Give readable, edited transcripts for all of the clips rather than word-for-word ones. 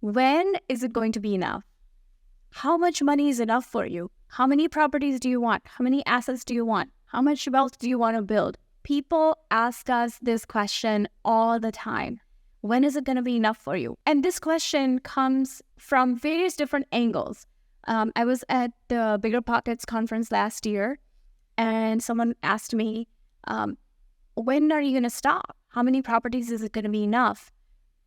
When is it going to be enough? How much money is enough for you? How many properties do you want? How many assets do you want? How much wealth do you want to build? People ask us this question all the time. When is it going to be enough for you? And this question comes from various different angles. I was at the Bigger Pockets conference last year, and someone asked me, when are you going to stop? How many properties is it going to be enough?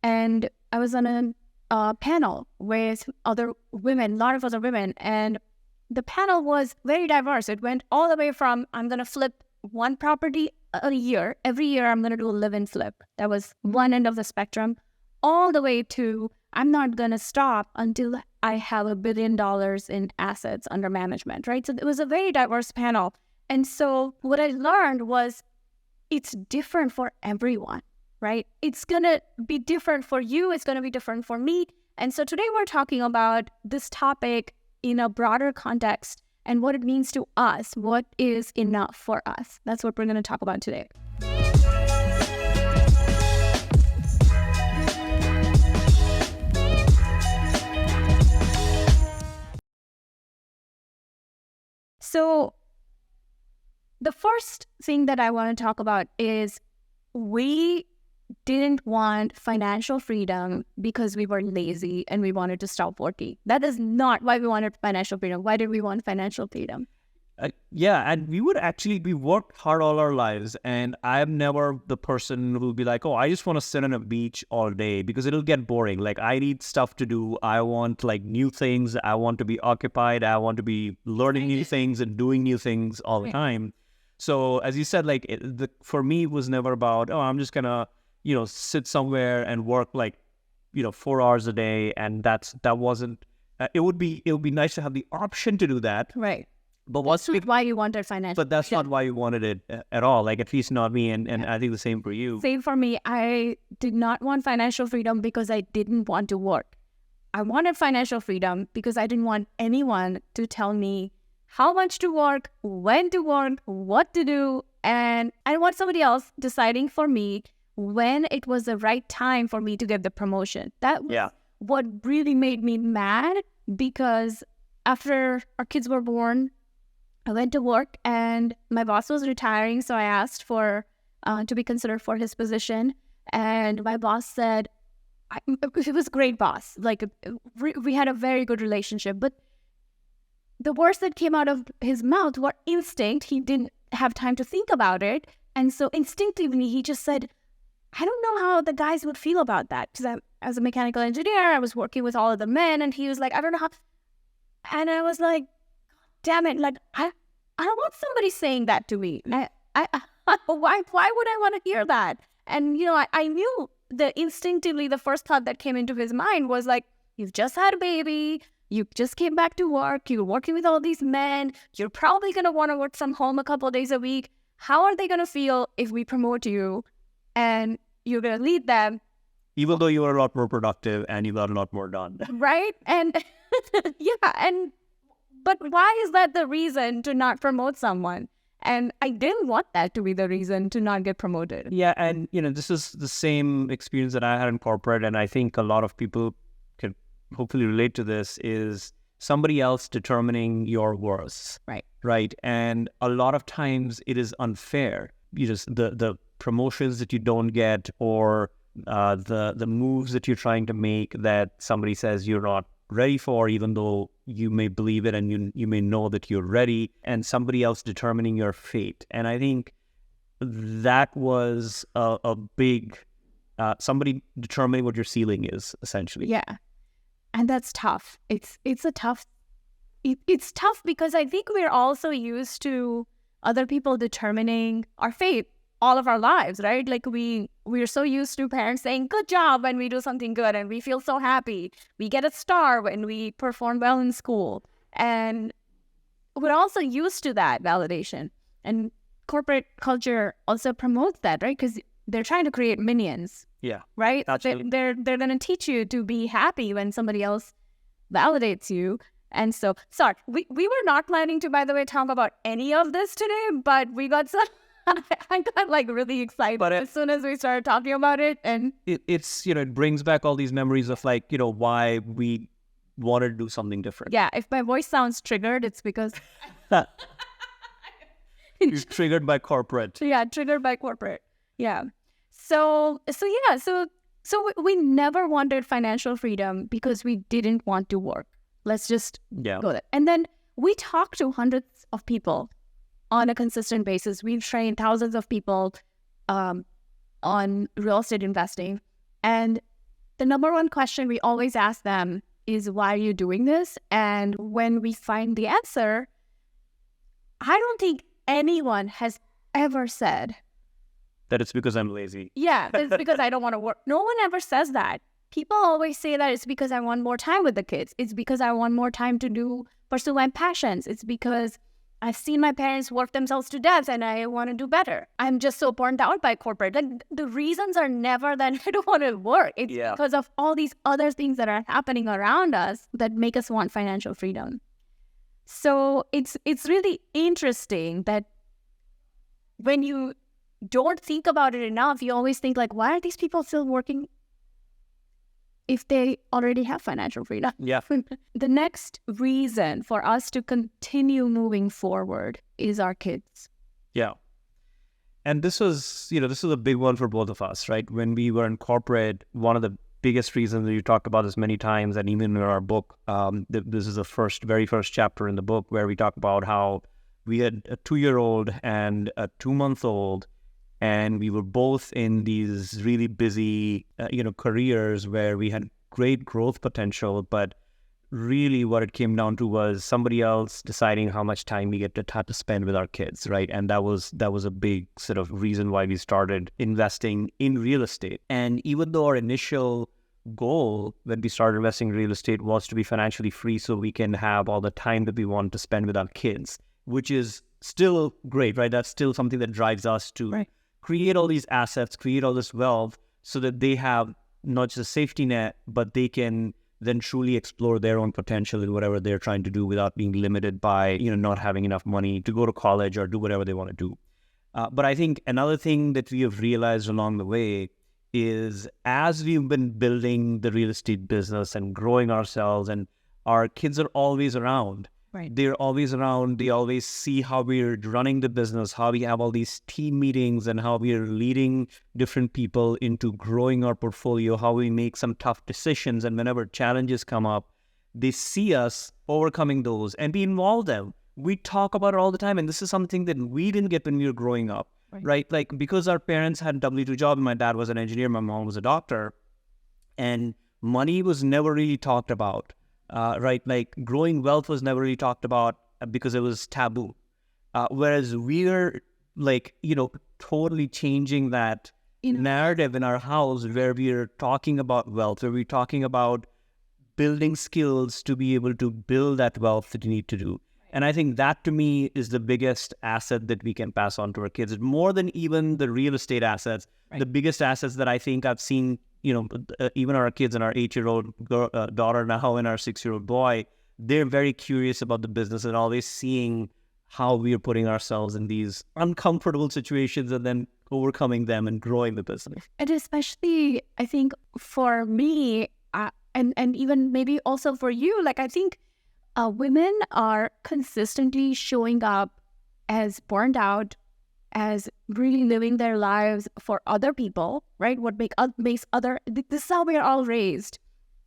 And I was on a panel with other women, a lot of other women, and the panel was very diverse. It went all the way from, I'm going to flip one property a year. Every year I'm going to do a live-in flip. That was one end of the spectrum, all the way to, I'm not going to stop until I have $1 billion in assets under management, right? So it was a very diverse panel. And so what I learned was it's different for everyone, right? It's going to be different for you. It's going to be different for me. And so today we're talking about this topic in a broader context and what it means to us. What is enough for us? That's what we're going to talk about today. So the first thing that I want to talk about is we didn't want financial freedom because we were lazy and we wanted to stop working. That is not why we wanted financial freedom. Why did we want financial freedom? And we worked hard all our lives, and I'm never the person who will be like, oh, I just want to sit on a beach all day, because it'll get boring. Like, I need stuff to do. I want like new things. I want to be occupied. I want to be learning new things and doing new things all the time. So as you said, like for me, it was never about, oh, I'm just gonna, sit somewhere and work like, 4 hours a day. And that wasn't, it would be nice to have the option to do that. Right. But that's not why you wanted financial. But that's not why you wanted it at all. Like, at least not me. And I think the same for you. Same for me. I did not want financial freedom because I didn't want to work. I wanted financial freedom because I didn't want anyone to tell me how much to work, when to work, what to do. And I want somebody else deciding for me when it was the right time for me to get the promotion. That was what really made me mad, because after our kids were born, I went to work and my boss was retiring. So I asked for to be considered for his position. And my boss said, it was a great boss. Like, we had a very good relationship. But the words that came out of his mouth were instinct. He didn't have time to think about it. And so instinctively, he just said, I don't know how the guys would feel about that. Because as a mechanical engineer, I was working with all of the men. And he was like, I don't know how. And I was like, damn it, like, I don't want somebody saying that to me. Why would I want to hear that? And, I knew that instinctively the first thought that came into his mind was like, you've just had a baby, you just came back to work, you're working with all these men, you're probably going to want to work from home a couple of days a week. How are they going to feel if we promote you and you're going to lead them? Even though you are a lot more productive and you got a lot more done. Right? And but why is that the reason to not promote someone? And I didn't want that to be the reason to not get promoted. Yeah, and this is the same experience that I had in corporate, and I think a lot of people can hopefully relate to this, is somebody else determining your worth. Right. And a lot of times it is unfair. The promotions that you don't get, or the moves that you're trying to make that somebody says you're not ready for, even though you may believe it and you may know that you're ready, and somebody else determining your fate. And I think that was a big somebody determining what your ceiling is, essentially. Yeah, and that's tough. It's tough because I think we're also used to other people determining our fate all of our lives, right? Like, we're so used to parents saying good job when we do something good, and we feel so happy. We get a star when we perform well in school, and we're also used to that validation. And corporate culture also promotes that, right? Because they're trying to create minions. Yeah, right. Absolutely. They're going to teach you to be happy when somebody else validates you. And so, sorry, we were not planning to, by the way, talk about any of this today, but we got I got like really excited as soon as we started talking about it. And it's, it brings back all these memories of like, why we wanted to do something different. Yeah, if my voice sounds triggered, it's because... You're triggered by corporate. Yeah, triggered by corporate. Yeah. So we never wanted financial freedom because we didn't want to work. Let's just go there. And then we talked to hundreds of people on a consistent basis. We've trained thousands of people on real estate investing. And the number one question we always ask them is, why are you doing this? And when we find the answer, I don't think anyone has ever said that it's because I'm lazy. Yeah, it's because I don't want to work. No one ever says that. People always say that it's because I want more time with the kids. It's because I want more time to pursue my passions. It's because I've seen my parents work themselves to death and I want to do better. I'm just so burnt out by corporate. Like, the reasons are never that I don't want to work. It's because of all these other things that are happening around us that make us want financial freedom. So it's really interesting that when you don't think about it enough, you always think like, why are these people still working if they already have financial freedom? Yeah. The next reason for us to continue moving forward is our kids. Yeah. And this was a big one for both of us, right? When we were in corporate, one of the biggest reasons, that you talk about this many times, and even in our book, this is the very first chapter in the book where we talk about how we had a 2-year-old and a 2-month-old, and we were both in these really busy, careers where we had great growth potential, but really what it came down to was somebody else deciding how much time we had to spend with our kids, right? And that was a big sort of reason why we started investing in real estate. And even though our initial goal when we started investing in real estate was to be financially free so we can have all the time that we want to spend with our kids, which is still great, right? That's still something that drives us to create all these assets, create all this wealth so that they have not just a safety net, but they can then truly explore their own potential in whatever they're trying to do without being limited by, not having enough money to go to college or do whatever they want to do. But I think another thing that we have realized along the way is, as we've been building the real estate business and growing ourselves, and our kids are always around. Right. They're always around. They always see how we're running the business, how we have all these team meetings, and how we are leading different people into growing our portfolio, how we make some tough decisions. And whenever challenges come up, they see us overcoming those and we involve them. We talk about it all the time. And this is something that we didn't get when we were growing up, right? Like, because our parents had a W-2 job, and my dad was an engineer, my mom was a doctor, and money was never really talked about. Right? Like, growing wealth was never really talked about because it was taboo. Whereas we're like, totally changing that narrative in our house, where we're talking about wealth, where we're talking about building skills to be able to build that wealth that you need to do. And I think that, to me, is the biggest asset that we can pass on to our kids. More than even the real estate assets, the biggest assets that I think I've seen, even our kids and our 8-year-old daughter now and our 6-year-old boy, they're very curious about the business and always seeing how we are putting ourselves in these uncomfortable situations and then overcoming them and growing the business. And especially, I think, for me, and even maybe also for you, like, I think women are consistently showing up as burned out, as really living their lives for other people, right? What makes other... This is how we are all raised.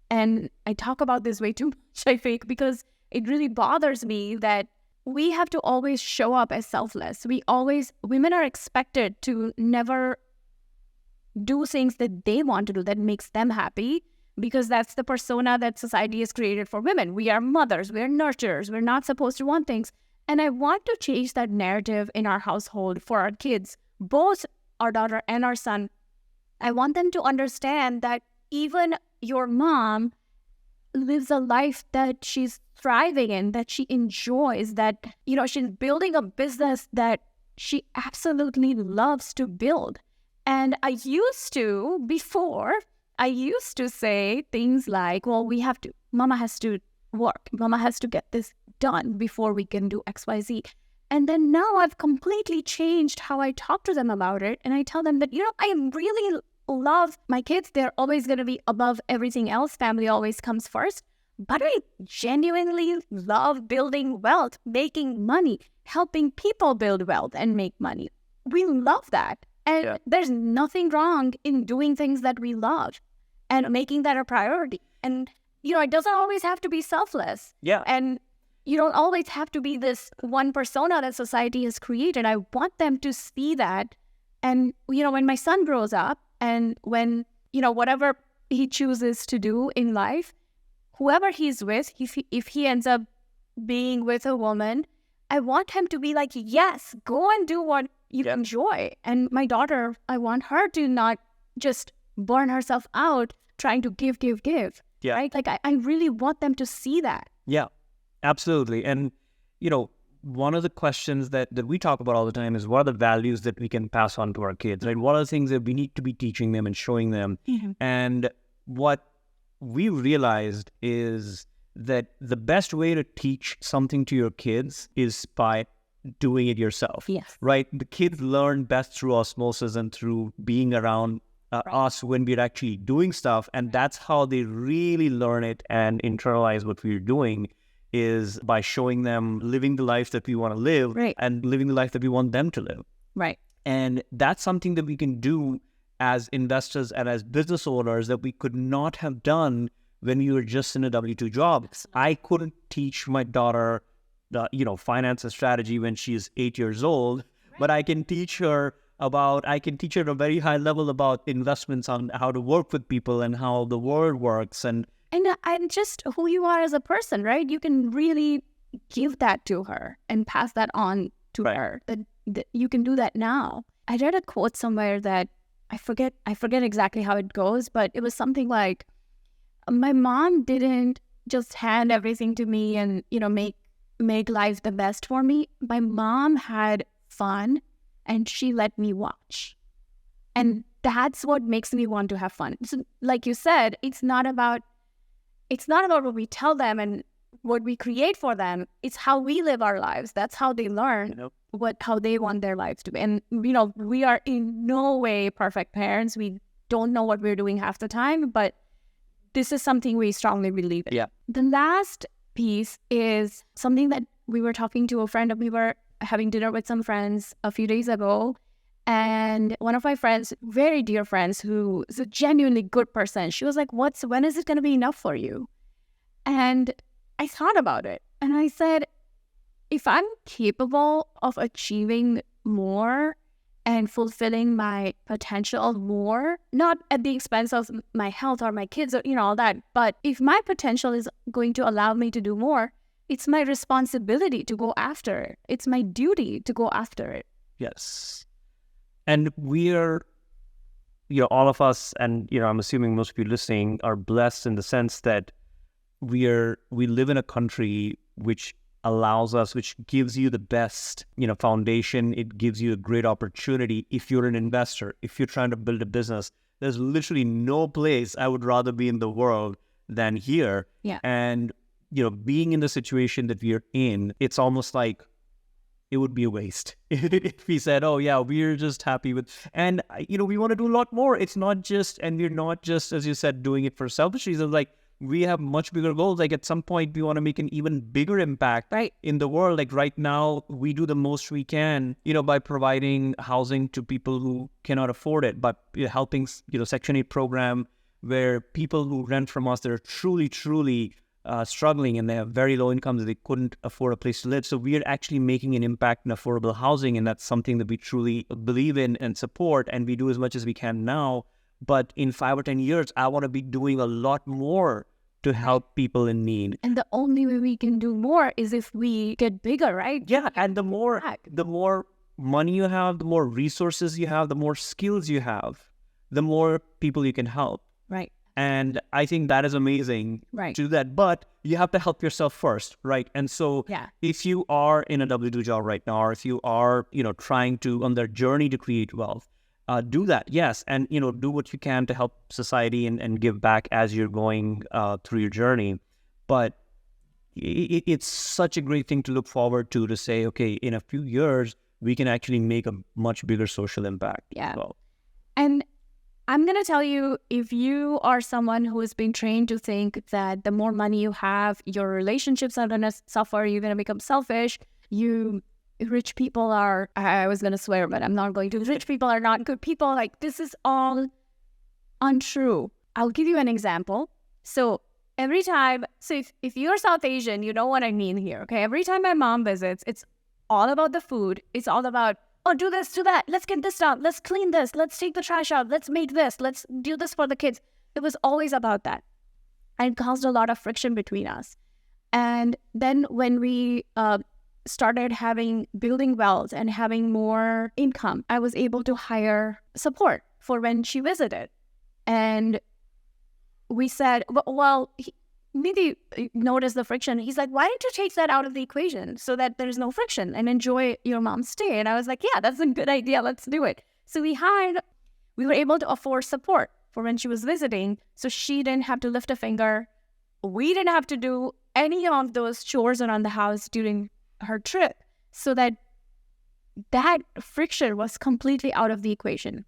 And I talk about this way too much, I think, because it really bothers me that we have to always show up as selfless. Women are expected to never do things that they want to do that makes them happy, because that's the persona that society has created for women. We are mothers, we are nurturers, we're not supposed to want things. And I want to change that narrative in our household for our kids, both our daughter and our son. I want them to understand that even your mom lives a life that she's thriving in, that she enjoys, that, she's building a business that she absolutely loves to build. And before, I used to say things like, well, Mama has to work. Mama has to get this done before we can do X, Y, Z. And then now I've completely changed how I talk to them about it. And I tell them that, I really love my kids. They're always going to be above everything else. Family always comes first. But I genuinely love building wealth, making money, helping people build wealth and make money. We love that. And there's nothing wrong in doing things that we love and making that a priority. And, it doesn't always have to be selfless. Yeah. And you don't always have to be this one persona that society has created. I want them to see that. And, when my son grows up and when, whatever he chooses to do in life, whoever he's with, if he ends up being with a woman, I want him to be like, yes, go and do what you enjoy. And my daughter, I want her to not just burn herself out trying to give. Yeah. Right? Like, I really want them to see that. Yeah, absolutely. And, one of the questions that we talk about all the time is what are the values that we can pass on to our kids, right? What are the things that we need to be teaching them and showing them? Mm-hmm. And what we realized is that the best way to teach something to your kids is by doing it yourself. Yes. Right? The kids learn best through osmosis and through being around us when we're actually doing stuff. And that's how they really learn it and internalize what we're doing, is by showing them living the life that we want to live and living the life that we want them to live. Right. And that's something that we can do as investors and as business owners that we could not have done when we were just in a W-2 job. I couldn't teach my daughter, finance and strategy when she's 8 years old, but I can teach her at a very high level about investments, on how to work with people and how the world works. And just who you are as a person, right? You can really give that to her and pass that on to her. That you can do that now. I read a quote somewhere that I forget exactly how it goes, but it was something like, my mom didn't just hand everything to me and, make life the best for me. My mom had fun and she let me watch. And that's what makes me want to have fun. So, like you said, it's not about what we tell them and what we create for them. It's how we live our lives. That's how they learn how they want their lives to be. And, we are in no way perfect parents. We don't know what we're doing half the time, but this is something we strongly believe in. Yeah. The last piece is something that we were talking to a friend of, we were having dinner with some friends a few days ago. And one of my friends, very dear friends, who is a genuinely good person, she was like, when is it going to be enough for you? And I thought about it. And I said, if I'm capable of achieving more and fulfilling my potential more, not at the expense of my health or my kids or, all that, but if my potential is going to allow me to do more, it's my responsibility to go after it. It's my duty to go after it. Yes. And we're, all of us, and, I'm assuming most of you listening are blessed in the sense that we live in a country which gives you the best, foundation. It gives you a great opportunity. If you're an investor, if you're trying to build a business, there's literally no place I would rather be in the world than here. Yeah. And, being in the situation that we're in, it's almost like it would be a waste if we said, oh yeah, we're just happy with, and, we want to do a lot more. It's not just, and we're not just, as you said, doing it for selfish reasons. Like, we have much bigger goals. Like, at some point we want to make an even bigger impact in the world. Like, right now we do the most we can, by providing housing to people who cannot afford it, but helping, Section 8 program where people who rent from us, they're truly struggling and they have very low incomes. They couldn't afford a place to live. So we are actually making an impact in affordable housing. And that's something that we truly believe in and support. And we do as much as we can now. But in 5 or 10 years, I want to be doing a lot more to help people in need. And the only way we can do more is if we get bigger, right? Yeah. And the more money you have, the more resources you have, the more skills you have, the more people you can help. Right. And I think that is amazing to do that. But you have to help yourself first, right? And so if you are in a W-2 job right now, or if you are, trying to, on their journey to create wealth, do that, yes. And, do what you can to help society and give back as you're going through your journey. But it's such a great thing to look forward to say, okay, in a few years, we can actually make a much bigger social impact. Yeah. Well. And I'm going to tell you, if you are someone who has been trained to think that the more money you have, your relationships are going to suffer, you're going to become selfish, rich people are, I was going to swear, but I'm not going to, rich people are not good people. Like, this is all untrue. I'll give you an example. So every time, if you're South Asian, you know what I mean here, okay? Every time my mom visits, it's all about the food. It's all about, oh, do this, do that. Let's get this done. Let's clean this. Let's take the trash out. Let's make this. Let's do this for the kids. It was always about that. And it caused a lot of friction between us. And then when we started building wealth and having more income, I was able to hire support for when she visited. And we said, well, Niti noticed the friction. He's like, why don't you take that out of the equation so that there's no friction and enjoy your mom's stay? And I was like, yeah, that's a good idea. Let's do it. So we were able to afford support for when she was visiting. So she didn't have to lift a finger. We didn't have to do any of those chores around the house during her trip. So that friction was completely out of the equation.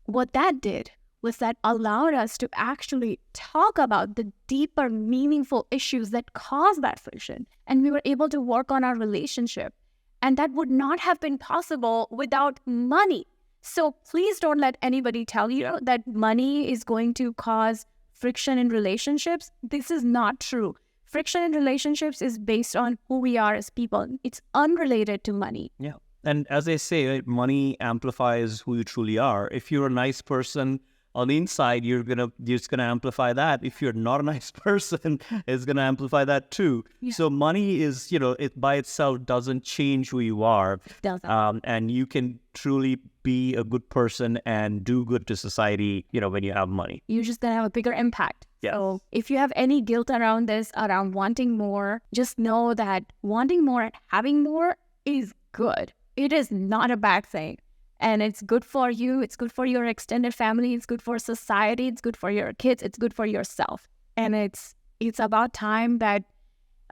What that did was that allowed us to actually talk about the deeper, meaningful issues that cause that friction. And we were able to work on our relationship. And that would not have been possible without money. So please don't let anybody tell you that money is going to cause friction in relationships. This is not true. Friction in relationships is based on who we are as people. It's unrelated to money. Yeah. And as they say, money amplifies who you truly are. If you're a nice person, on the inside, you're just gonna amplify that. If you're not a nice person, it's gonna amplify that too. Yeah. So money is, it by itself doesn't change who you are. It doesn't. And you can truly be a good person and do good to society, when you have money. You're just gonna have a bigger impact. Yeah. So if you have any guilt around this, around wanting more, just know that wanting more and having more is good. It is not a bad thing. And it's good for you. It's good for your extended family. It's good for society. It's good for your kids. It's good for yourself. And it's about time that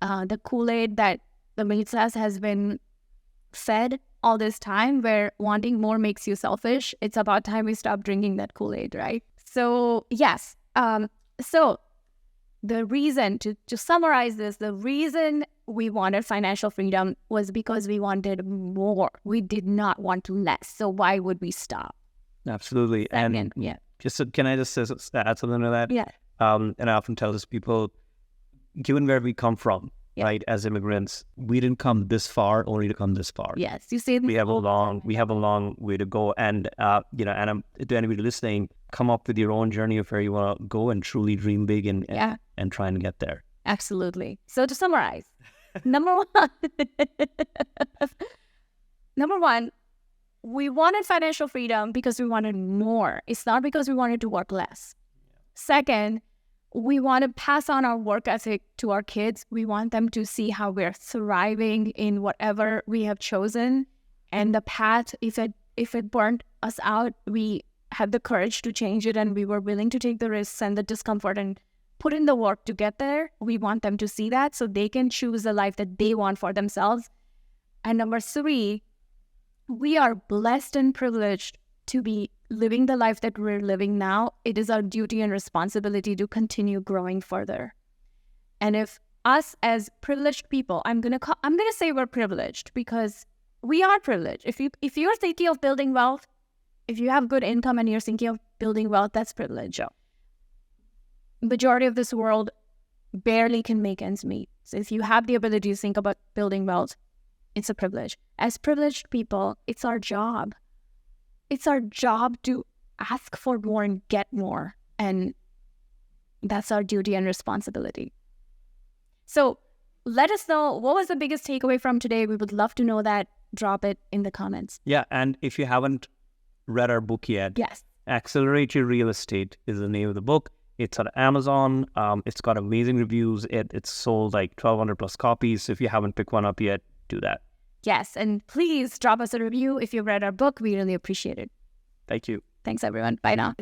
the Kool-Aid that the middle class has been fed all this time, where wanting more makes you selfish. It's about time we stop drinking that Kool-Aid, right? So yes. So the reason, to summarize this, the reason we wanted financial freedom was because we wanted more. We did not want less. So why would we stop? Absolutely. And yeah. Can I just add something to that? Yeah. And I often tell this people, given where we come from, right, as immigrants, we didn't come this far only to come this far. Yes, you see, we have a long way to go. And and to anybody listening, come up with your own journey of where you want to go and truly dream big and try and get there. Absolutely. So to summarize, number one, we wanted financial freedom because we wanted more. It's not because we wanted to work less. Second, we want to pass on our work ethic to our kids. We want them to see how we're thriving in whatever we have chosen. And the path, if it burnt us out, we had the courage to change it, and we were willing to take the risks and the discomfort and put in the work to get there. We want them to see that so they can choose the life that they want for themselves. And number three, we are blessed and privileged to be living the life that we're living now. It is our duty and responsibility to continue growing further. And if us as privileged people, I'm gonna say we're privileged because we are privileged. If you're thinking of building wealth, if you have good income and you're thinking of building wealth, that's privilege. Majority of this world barely can make ends meet. So if you have the ability to think about building wealth, it's a privilege. As privileged people, it's our job. It's our job to ask for more and get more. And that's our duty and responsibility. So let us know, what was the biggest takeaway from today? We would love to know that. Drop it in the comments. Yeah, and if you haven't read our book yet, yes, Accelerate Your Real Estate is the name of the book. It's on Amazon. It's got amazing reviews. It's sold like 1,200 plus copies. So if you haven't picked one up yet, do that. Yes, and please drop us a review if you've read our book. We really appreciate it. Thank you. Thanks, everyone. Bye now.